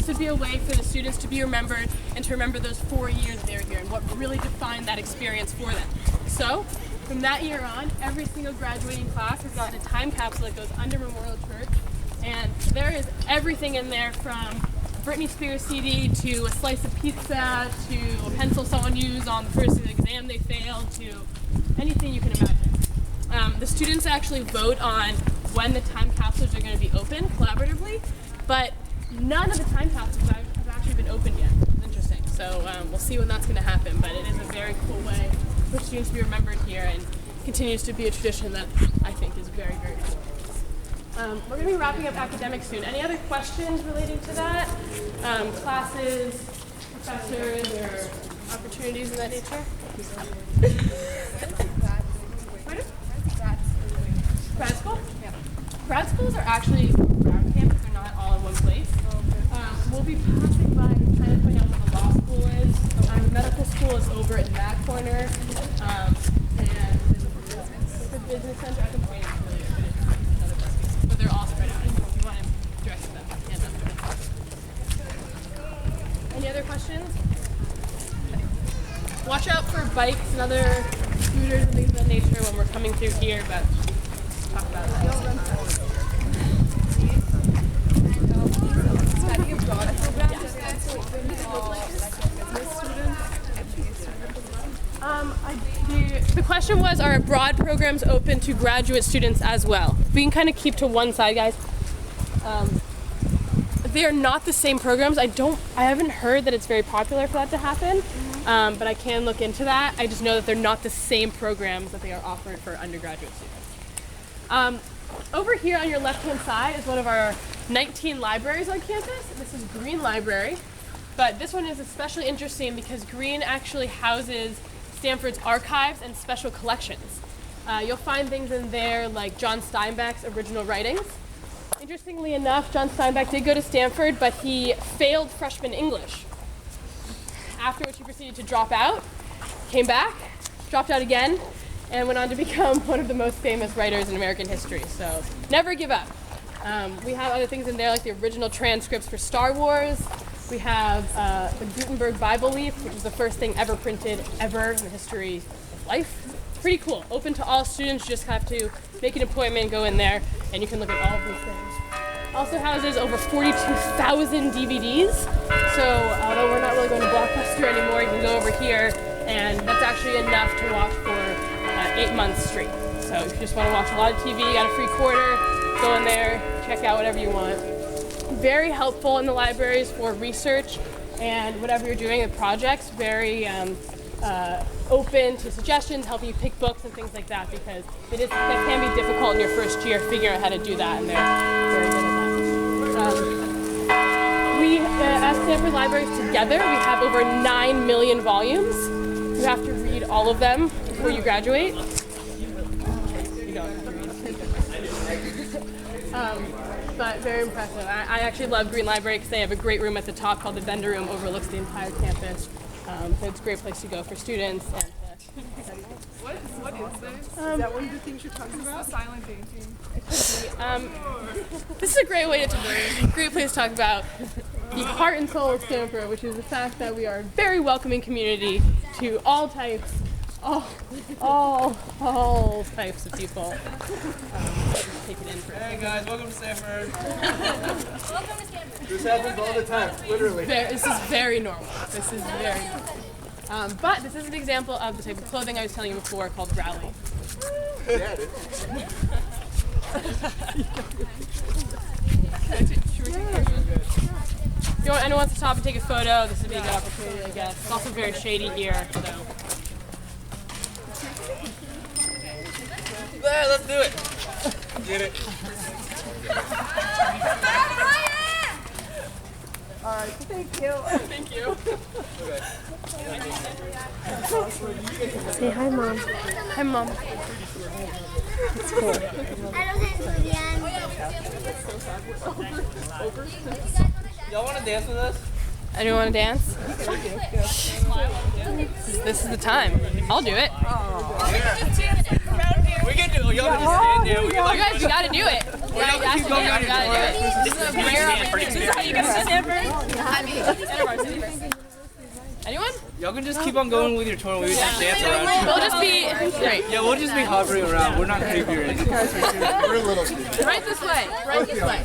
This would be a way for the students to be remembered and to remember those 4 years they were here and what really defined that experience for them. So, from that year on, every single graduating class has gotten a time capsule that goes under Memorial Church, and there is everything in there from Britney Spears CD to a slice of pizza to a pencil someone used on the first exam they failed to anything you can imagine. The students actually vote on when the time capsules are going to be open collaboratively, but none of the time capsules have actually been opened yet. It's interesting. So we'll see when that's going to happen, but it is a very cool way for students to be remembered here and continues to be a tradition that I think is very, very cool. We're going to be wrapping up academics soon. Any other questions relating to that? Classes, professors, or opportunities of that nature? Grad school? Yeah. Grad schools are actually around campus. They're not all in one place. We'll be passing by and kind of point out where the law school is. Medical school is over in that corner. And the business center, I can point out earlier, but they're all spread out. If you want to direct them, hand them. Any other questions? Watch out for bikes and other scooters and things of that nature when we're coming through here, but talk about that. The question was, are abroad programs open to graduate students as well? We can kind of keep to one side, guys. They are not the same programs. I haven't heard that it's very popular for that to happen, but I can look into that. I just know that they're not the same programs that they are offered for undergraduate students. Over here on your left-hand side is one of our 19 libraries on campus. This is Green Library, but this one is especially interesting because Green actually houses Stanford's archives and special collections. You'll find things in there like John Steinbeck's original writings. Interestingly enough, John Steinbeck did go to Stanford, but he failed freshman English, after which he proceeded to drop out, came back, dropped out again, and went on to become one of the most famous writers in American history. So never give up. We have other things in there like the original transcripts for Star Wars. We have the Gutenberg Bible leaf, which is the first thing ever printed ever in the history of life. Pretty cool. Open to all students. You just have to make an appointment, go in there, and you can look at all of these things. Also houses over 42,000 DVDs. So although we're not really going to Blockbuster anymore, you can go over here, and that's actually enough to watch for 8 months straight. So if you just want to watch a lot of TV, you got a free quarter, go in there, check out whatever you want. Very helpful in the libraries for research and whatever you're doing with projects. Very open to suggestions, helping you pick books and things like that, because that can be difficult in your first year figuring out how to do that, and they're very good at that. We, as Stanford Libraries together, we have over 9 million volumes. You have to read all of them before you graduate. You don't have to read. But very impressive. I actually love Green Library because they have a great room at the top called the Vendor Room, overlooks the entire campus. So it's a great place to go for students. And what is this? Is that one of the things you're talking about? Silent painting. This is a great way to great place to talk about the heart and soul of Stanford, which is the fact that we are a very welcoming community to all types, all types of people. Take it in for Hey guys, welcome to Stanford. Welcome to Stanford. This happens all the time, literally. This is very normal. This is very normal. But this is an example of the type of clothing I was telling you before called rally. Yeah, it is. If anyone wants to stop and take a photo, this would be a good opportunity, I guess. It's also very shady here, so. There, let's do it. Get it. All right, thank you. Thank you. Say hi, Mom. Hi, Mom. It's cool. Y'all want to dance with us? Anyone want to dance? This is the time. I'll do it. We can do it. Y'all can just stand there. We can, You guys, you gotta do it. You gotta do it. This is a rare opportunity. you gonna see Stanford? Anyone? Y'all can just keep on going with your tour. We just dance around. We'll just be great. Yeah, we'll just be hovering around. We're not creepy or anything. We're a little creepy. Right this way. Right this way.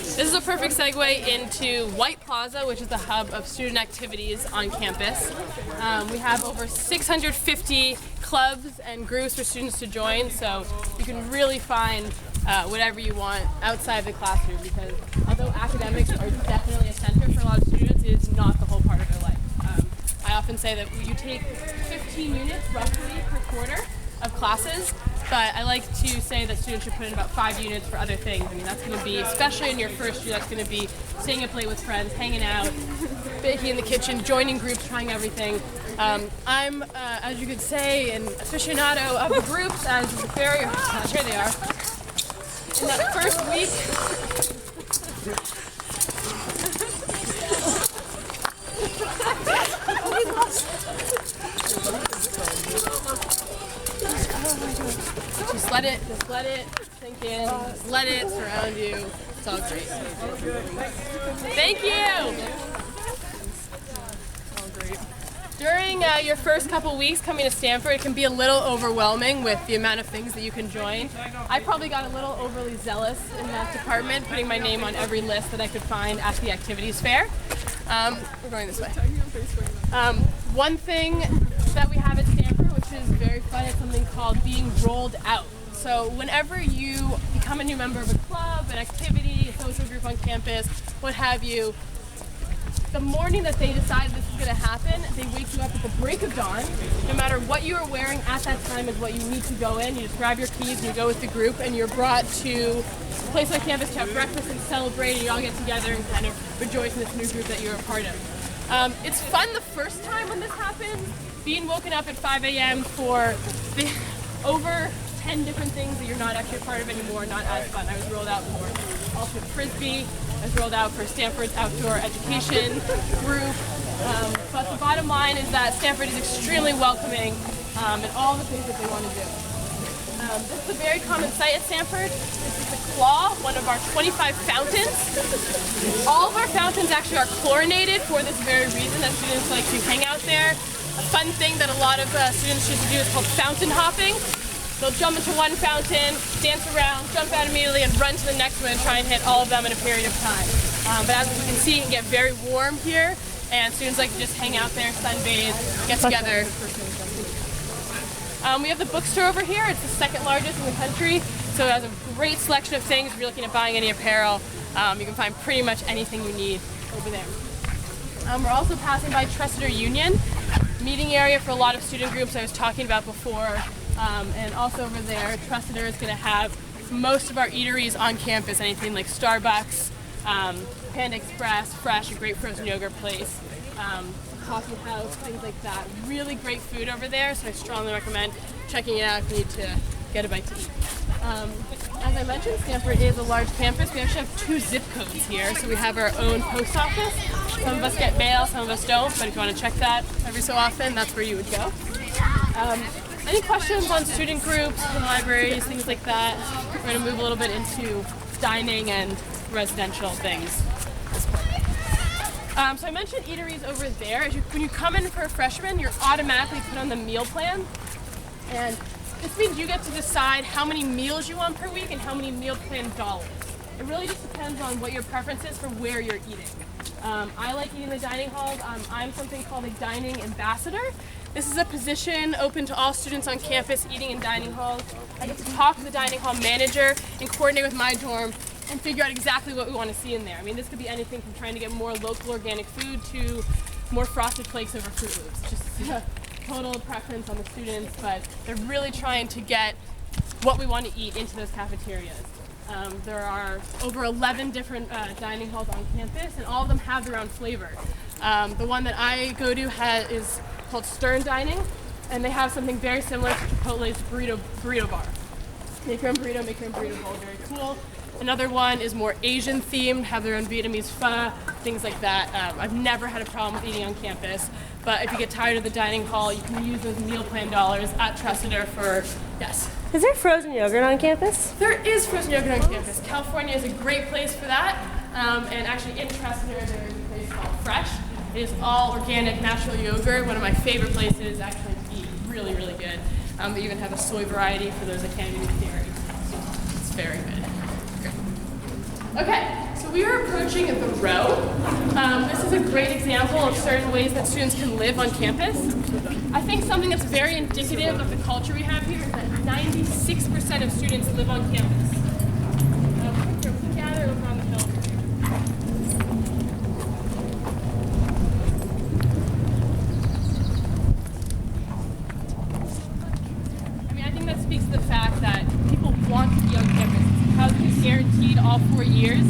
This is a perfect segue into White Plaza, which is the hub of student activities on campus. We have over 650 clubs and groups for students to join, so you can really find whatever you want outside the classroom, because although academics are definitely a center for a lot of students, it is not the whole part of their life. I often say that you take 15 units roughly per quarter of classes, but I like to say that students should put in about 5 units for other things. I mean, that's going to be, especially in your first year, that's going to be staying up late with friends, hanging out, baking in the kitchen, joining groups, trying everything. I'm, as you could say, an aficionado of the groups, as very, here they are. In that first week, just let it sink in, just let it surround you. It's all great. Thank you. It's all great. During your first couple weeks coming to Stanford, it can be a little overwhelming with the amount of things that you can join. I probably got a little overly zealous in that department, putting my name on every list that I could find at the activities fair. We're going this way. One thing that we have at Stanford, which is very fun, is something called being rolled out. So whenever you become a new member of a club, an activity, a social group on campus, what have you, the morning that they decide this is going to happen, they wake you up at the break of dawn. No matter what you are wearing at that time is what you need to go in. You just grab your keys and you go with the group, and you're brought to a place on campus to have breakfast and celebrate, and you all get together and kind of rejoice in this new group that you're a part of. It's fun the first time when this happens, being woken up at 5 a.m. for the over 10 different things that you're not actually a part of anymore, not as fun. I was rolled out for ultimate frisbee. I was rolled out for Stanford's outdoor education group. But the bottom line is that Stanford is extremely welcoming in all the things that they want to do. This is a very common sight at Stanford. This is the Claw, one of our 25 fountains. All of our fountains actually are chlorinated for this very reason, that students like to hang out there. A fun thing that a lot of students choose to do is called fountain hopping. They'll jump into one fountain, dance around, jump out immediately, and run to the next one and try and hit all of them in a period of time. But as you can see, it can get very warm here, and students like to just hang out there, sunbathe, get together. We have the bookstore over here. It's the second largest in the country, so it has a great selection of things. If you're looking at buying any apparel, you can find pretty much anything you need over there. We're also passing by Tressiter Union, meeting area for a lot of student groups I was talking about before. And also over there, Tressiter is going to have most of our eateries on campus, anything like Starbucks, Panda Express, Fresh, a great frozen yogurt place, coffee house, things like that. Really great food over there, so I strongly recommend checking it out if you need to get a bite to eat. As I mentioned, Stanford is a large campus. We actually have 2 zip codes here, so we have our own post office. Some of us get mail, some of us don't, but if you want to check that every so often, that's where you would go. Any questions on student groups, libraries, things like that? We're going to move a little bit into dining and residential things. So I mentioned eateries over there. When you come in for a freshman, you're automatically put on the meal plan. And this means you get to decide how many meals you want per week and how many meal plan dollars. It really just depends on what your preference is for where you're eating. I like eating in the dining halls. I'm something called a dining ambassador. This is a position open to all students on campus eating in dining halls. I get to talk to the dining hall manager and coordinate with my dorm and figure out exactly what we want to see in there. I mean, this could be anything from trying to get more local organic food to more frosted flakes over Fruit Loops. Just total preference on the students, but they're really trying to get what we want to eat into those cafeterias. There are over 11 different dining halls on campus, and all of them have their own flavor. The one that I go to is called Stern Dining, and they have something very similar to Chipotle's burrito bar. Make your own burrito, make your own burrito bowl, very cool. Another one is more Asian themed, have their own Vietnamese pho, things like that. I've never had a problem with eating on campus, but if you get tired of the dining hall, you can use those meal plan dollars at Tressiter for, yes. Is there frozen yogurt on campus? There is frozen yogurt on campus. California is a great place for that. And actually in Preston there's a place called Fresh. It is all organic, natural yogurt. One of my favorite places actually to eat. Really, really good. They even have a soy variety for those that can't eat dairy. So it's very good. Okay, so we are approaching the row. This is a great example of certain ways that students can live on campus. I think something that's very indicative of the culture we have here is that 96% of students live on campus. We gather over on the hill. I mean, I think that speaks to the fact that people want to be on campus. Housing is guaranteed all 4 years,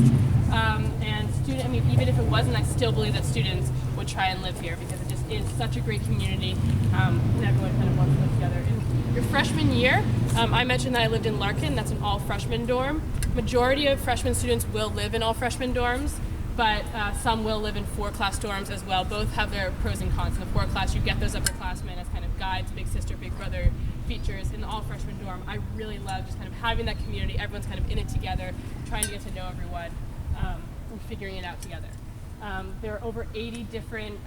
even if it wasn't, I still believe that students would try and live here because it just is such a great community, and everyone kind of wants to live together. In your freshman year, I mentioned that I lived in Larkin. That's an all freshman dorm. Majority of freshman students will live in all freshman dorms, but some will live in 4-class dorms as well. Both have their pros and cons. In the 4-class, you get those upperclassmen as kind of guides, big sister, big brother features. In the all freshman dorm, I really love just kind of having that community. Everyone's kind of in it together, trying to get to know everyone, and figuring it out together. There are over 80 different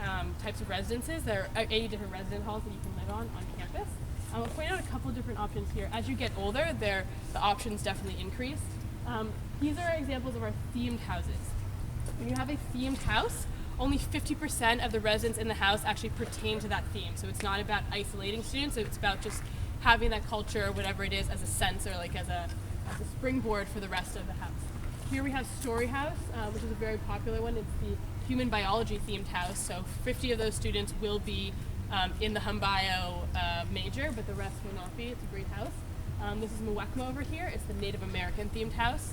types of residences. There are 80 different resident halls that you can live on campus. I'll point out a couple different options here. As you get older, the options definitely increase. These are examples of our themed houses. When you have a themed house, only 50% of the residents in the house actually pertain to that theme. So it's not about isolating students, it's about just having that culture, whatever it is, as a sense or like as a springboard for the rest of the house. Here we have Story House, which is a very popular one. It's the human biology themed house. So 50 of those students will be in the hum bio major, but the rest will not be. It's a great house. This is Muwekma over here. It's the Native American themed house.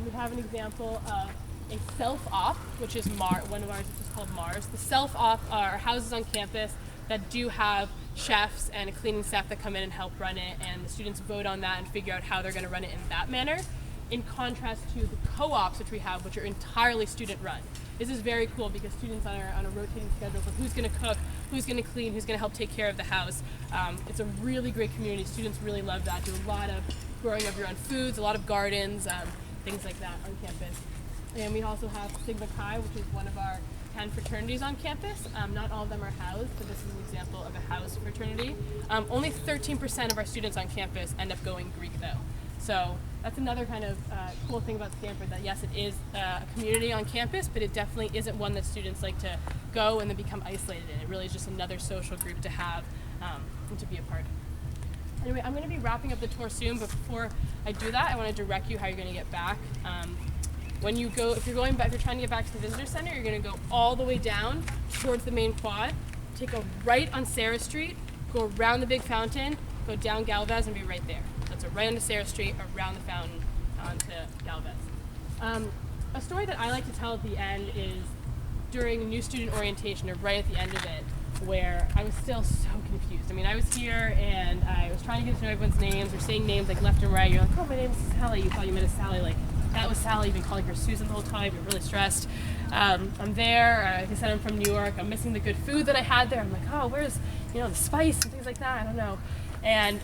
We have an example of a self-op, which is one of ours, which is called Mars. The self-op are houses on campus that do have chefs and a cleaning staff that come in and help run it, and the students vote on that and figure out how they're going to run it in that manner, in contrast to the co-ops which we have, which are entirely student-run. This is very cool because students are on a rotating schedule for who's going to cook, who's going to clean, who's going to help take care of the house. It's a really great community. Students really love that. Do a lot of growing of your own foods, a lot of gardens, things like that on campus. And we also have Sigma Chi, which is one of our 10 fraternities on campus. Not all of them are housed, but this is an example of a housed fraternity. Only 13% of our students on campus end up going Greek though. So that's another kind of cool thing about Stanford, that yes, it is a community on campus, but it definitely isn't one that students like to go and then become isolated in. It really is just another social group to have and to be a part of. Anyway, I'm going to be wrapping up the tour soon, but before I do that, I want to direct you how you're going to get back. When you go, if you're trying to get back to the visitor center, you're going to go all the way down towards the main quad, take a right on Sarah Street, go around the big fountain, go down Galvez, and be right there. That's a right onto Sarah Street, around the fountain, onto Galvez. A story that I like to tell at the end is during new student orientation, or right at the end of it, where I was still so confused. I mean, I was here and I was trying to get to know everyone's names, or saying names like left and right. You're like, oh, my name is Sally. You thought you met a Sally. Like, that was Sally. You've been calling her Susan the whole time. You're really stressed. I'm there. Like I said, I'm from New York. I'm missing the good food that I had there. I'm like, oh, where's, the spice and things like that? I don't know. And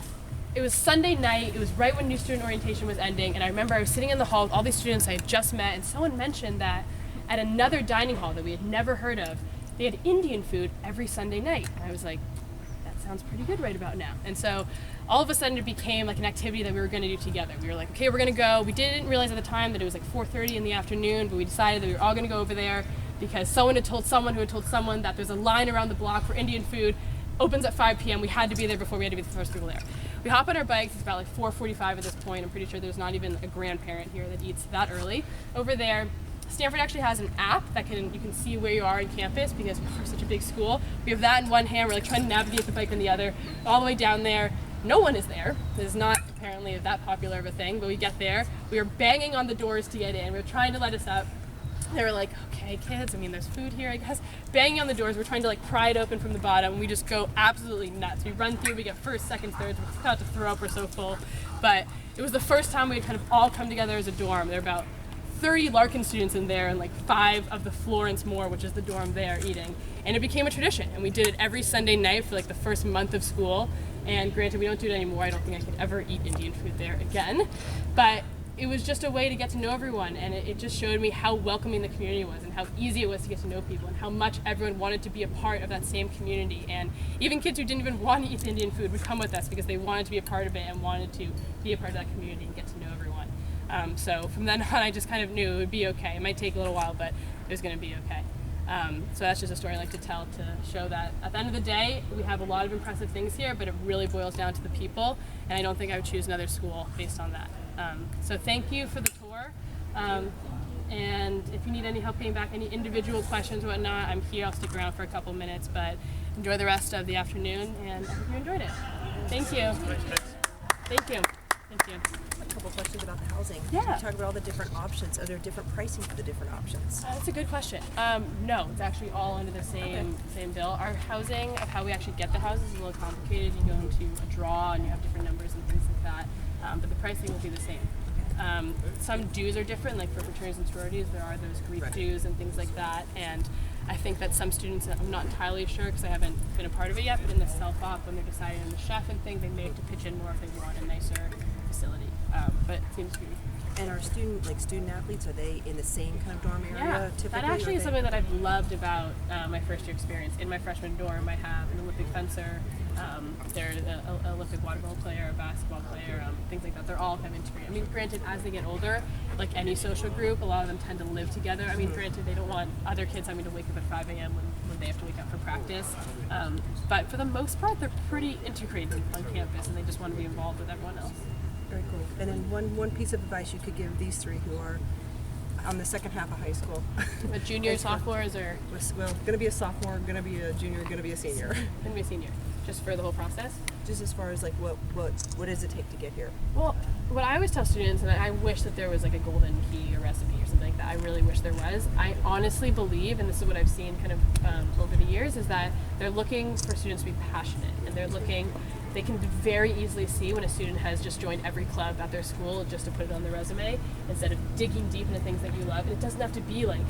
it was Sunday night. It was right when new student orientation was ending. And I remember I was sitting in the hall with all these students I had just met, and someone mentioned that at another dining hall that we had never heard of, they had Indian food every Sunday night. And I was like, that sounds pretty good right about now. And so all of a sudden it became like an activity that we were going to do together. We were like, okay, we're going to go. We didn't realize at the time that it was like 4:30 in the afternoon, but we decided that we were all going to go over there because someone had told someone who had told someone that there's a line around the block for Indian food. Opens at 5 p.m. We had to be there before we had to be the first people there. We hop on our bikes. It's about like 4:45 at this point. I'm pretty sure there's not even a grandparent here that eats that early. Over there, Stanford actually has an app that you can see where you are on campus because we're such a big school. We have that in one hand. We're like trying to navigate the bike in the other, all the way down there. No one is there. It is not apparently that popular of a thing, but we get there. We are banging on the doors to get in. We were trying to let us up. They were like, okay, kids, I mean, there's food here, I guess. Banging on the doors, we're trying to like pry it open from the bottom, and we just go absolutely nuts. We run through, we get first, second, thirds, we're about to throw up, we're so full. But it was the first time we had kind of all come together as a dorm. There were about 30 Larkin students in there and like 5 of the Florence Moore, which is the dorm there, eating. And it became a tradition, and we did it every Sunday night for like the first month of school. And granted, we don't do it anymore. I don't think I could ever eat Indian food there again. But it was just a way to get to know everyone, and it just showed me how welcoming the community was and how easy it was to get to know people and how much everyone wanted to be a part of that same community. And even kids who didn't even want to eat the Indian food would come with us because they wanted to be a part of it and wanted to be a part of that community and get to know everyone. So from then on, I just kind of knew it would be okay. It might take a little while, but it was going to be okay. So that's just a story I like to tell to show that at the end of the day, we have a lot of impressive things here, but it really boils down to the people, and I don't think I would choose another school based on that. So thank you for the tour, and if you need any help getting back any individual questions or whatnot, I'm here. I'll stick around for a couple minutes, but enjoy the rest of the afternoon, and I hope you enjoyed it. Thank you. Thank you. Thank you. A couple questions about the housing. Yeah. Can you talk about all the different options? Are there different pricing for the different options? That's a good question. No, it's actually all under the same bill. Our housing, of how we actually get the houses, is a little complicated. You go into a draw and you have different numbers and things like that, but the pricing will be the same. Some dues are different, like for fraternities and sororities, there are those Greek dues and things like that, and I think that some students, I'm not entirely sure because I haven't been a part of it yet, but in the self-op, when they're deciding on the chef and things, they may have to pitch in more if they want a nicer facility, but it seems to be. And our student athletes, are they in the same kind of dorm area typically? That actually is something that I've loved about my first year experience. In my freshman dorm, I have an Olympic fencer, there's an Olympic water polo player, a basketball player, things like that. They're all kind of integrated. I mean, granted, as they get older, like any social group, a lot of them tend to live together. I mean, granted, they don't want other kids having to wake up at 5 a.m. when they have to wake up for practice. But for the most part, they're pretty integrated on campus, and they just want to be involved with everyone else. Very cool. And then one piece of advice you could give these three who are on the second half of high school. Juniors, sophomores, or? Well, going to be a sophomore, going to be a junior, going to be a senior. Going to be a senior, just for the whole process? Just as far as like what does it take to get here? Well, what I always tell students, and I wish that there was like a golden key or recipe or something like that, I really wish there was. I honestly believe, and this is what I've seen kind of over the years, is that they're looking for students to be passionate, and they can very easily see when a student has just joined every club at their school just to put it on their resume instead of digging deep into things that you love. And it doesn't have to be like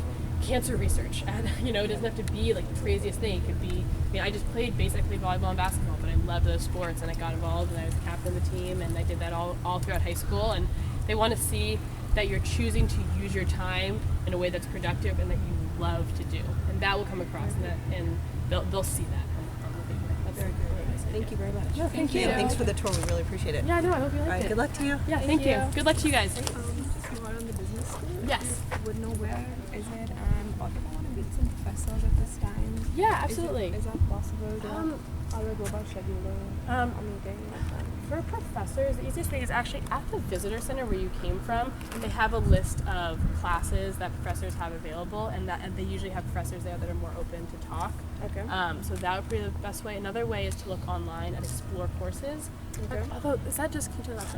cancer research, and it doesn't have to be like the craziest thing. It could be, I just played basically volleyball and basketball, but I love those sports, and I got involved, and I was captain of the team, and I did that all throughout high school. And they want to see that you're choosing to use your time in a way that's productive and that you love to do, and that will come across, and they'll see that. That's very good. Thank you very much. No, thank you. Thanks for the tour. We really appreciate it. Yeah, no, I hope you liked All right, it. good luck to you. Yeah, thank you. Good luck to you guys. Just more on the business school. Yes. Would know where is it, and also I want to meet some professors at this time. Yeah, absolutely. Is that possible? How do I go about scheduling a meeting with them? For professors, the easiest thing is actually at the visitor center where you came from. They have a list of classes that professors have available, and they usually have professors there that are more open to talk. Okay. So that would be the best way. Another way is to look online at Explore courses. Okay. Although, is that just, can you turn that off?